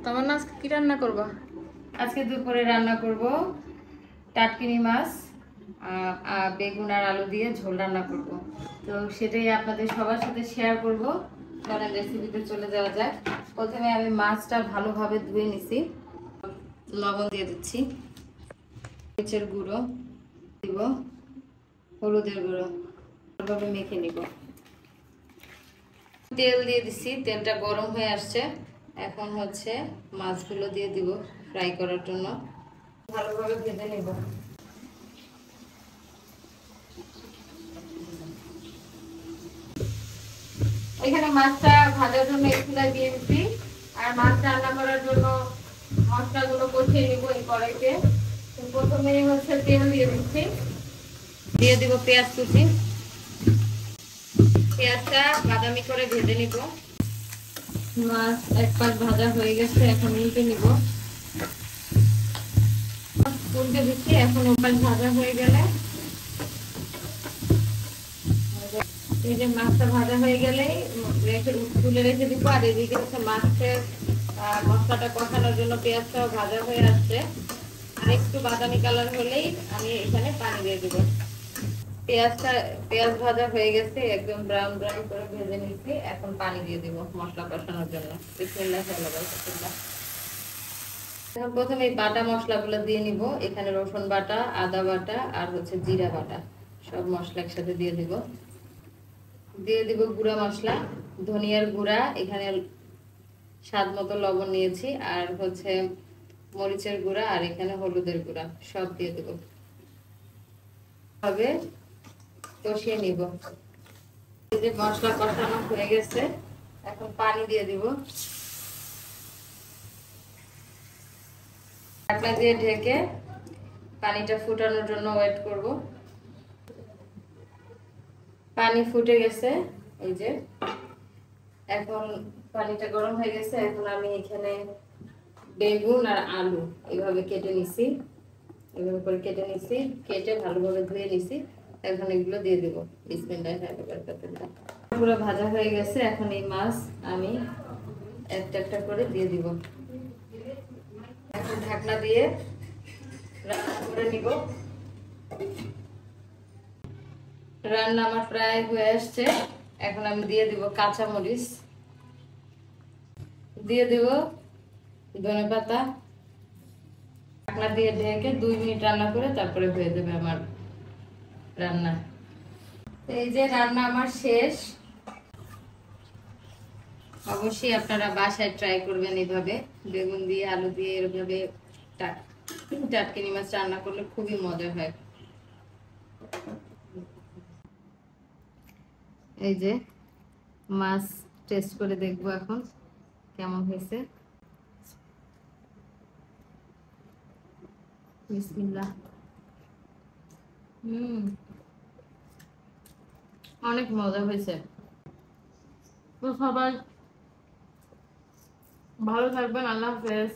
তোমার না আজকে কি রান্না করবা? আজকে দুপুরে রান্না করব টাটকিনি মাছ, বেগুন আর আলু দিয়ে ঝোল রান্না করব। তো সেটাই আপনাদের সবার সাথে শেয়ার করব। চলেন রেসিপিতে চলে যাওয়া যাক। প্রথমে আমি মাছটা ভালোভাবে ধুয়ে নিছি, লবণ দিয়ে দিচ্ছি, মরিচের গুঁড়ো দিব, হলুদের গুঁড়ো, ভালোভাবে মেখে নিব। তেল দিয়ে দিছি, তেলটা গরম হয়ে আসছে। এখন হচ্ছে মাছগুলো দিয়ে দিব ফ্রাই করার জন্য, ভালোভাবে ভেজে নেব। এখানে মাছটা ভাজার জন্য একটুলা দিয়ে দিচ্ছি, আর মাছ রান্না করার জন্য মশলাগুলো কষিয়ে নিব এই কড়াইতে। প্রথমে হচ্ছে তেল দিয়ে দিচ্ছি, দিয়ে দিব পেঁয়াজ কুচি, পেঁয়াজটা বাদামি করে ভেজে নিব। মাছ এক পাশ ভাজা হয়ে গেছে, এখন উল্টে নিব, উল্টে দিচ্ছি। এখন ওপাশ ভাজা হয়ে গেলে, এই যে মাছটা ভাজা হয়ে গেলেই তুলে রেখে দিব। আর এদিকে হচ্ছে মাছের মশলাটা কষানোর জন্য পেঁয়াজটাও ভাজা হয়ে আসছে, আর একটু বাদামি কালার হলেই আমি এখানে পানি দিয়ে দিব। পেঁয়াজ ভাজা হয়ে গেছে, একদম ব্রাউন ব্রাউন করে ভেজে নিচ্ছি। এখন পানি দিয়ে দিব মশলা কষানোর জন্য। এখন প্রথমে এই বাটা মশলাগুলো দিয়ে নিব। এখানে রসুন বাটা, আদা বাটা আর হচ্ছে জিরা বাটা, সব মশলা একসাথে দিয়ে দিব। দিয়ে দিব গুঁড়া মশলা, ধনিয়ার গুঁড়া, এখানে স্বাদ মতো লবণ নিয়েছি, আর হচ্ছে মরিচের গুঁড়া, আর এখানে হলুদের গুঁড়া, সব দিয়ে দেব। হবে কষিয়ে নিব। এই যে মশলা কষানো হয়ে গেছে, এখন পানি দিয়ে দিব। ঢাকনা দিয়ে ঢেকে পানিটা ফুটানোর জন্য ওয়েট করব। পানি ফুটে গেছে, এই যে এখন পানিটা গরম হয়ে গেছে। এখন আমি এখানে বেগুন আর আলু এইভাবে কেটে নিছি, এভাবে করে কেটে নিছি, কেটে ভালোভাবে ধুয়ে নিছি। এখন এগুলো দিয়ে দিব। বিসমিল্লাহিররহমানিররহিম। পুরো ভাজা হয়ে গেছে, এখন এই মাছ আমি একটা একটা করে দিয়ে দিব। এখন ঢাকনা দিয়ে রান্না করে নিব। রান্না আমার প্রায় হয়ে আসছে। এখন আমি দিয়ে দিব কাঁচা মরিচ, দিয়ে দিব ধনেপাতা। ঢাকনা দিয়ে ঢেকে 2 মিনিট রান্না করে তারপরে হয়ে যাবে আমার রান্না। এই যে রান্না আমার শেষ। অবশ্যই আপনারা বাসায় ট্রাই করবেন এইভাবে, বেগুন দিয়ে আলু দিয়ে এভাবে টাটকিনি মাছ রান্না করলে খুবই মজা হয়। এই যে মাছ টেস্ট করে দেখবো এখন কেমন হয়েছে। বিসমিল্লাহ। অনেক মজা হয়েছে। তো সবাই ভালো থাকবেন, আল্লাহ হাফেজ।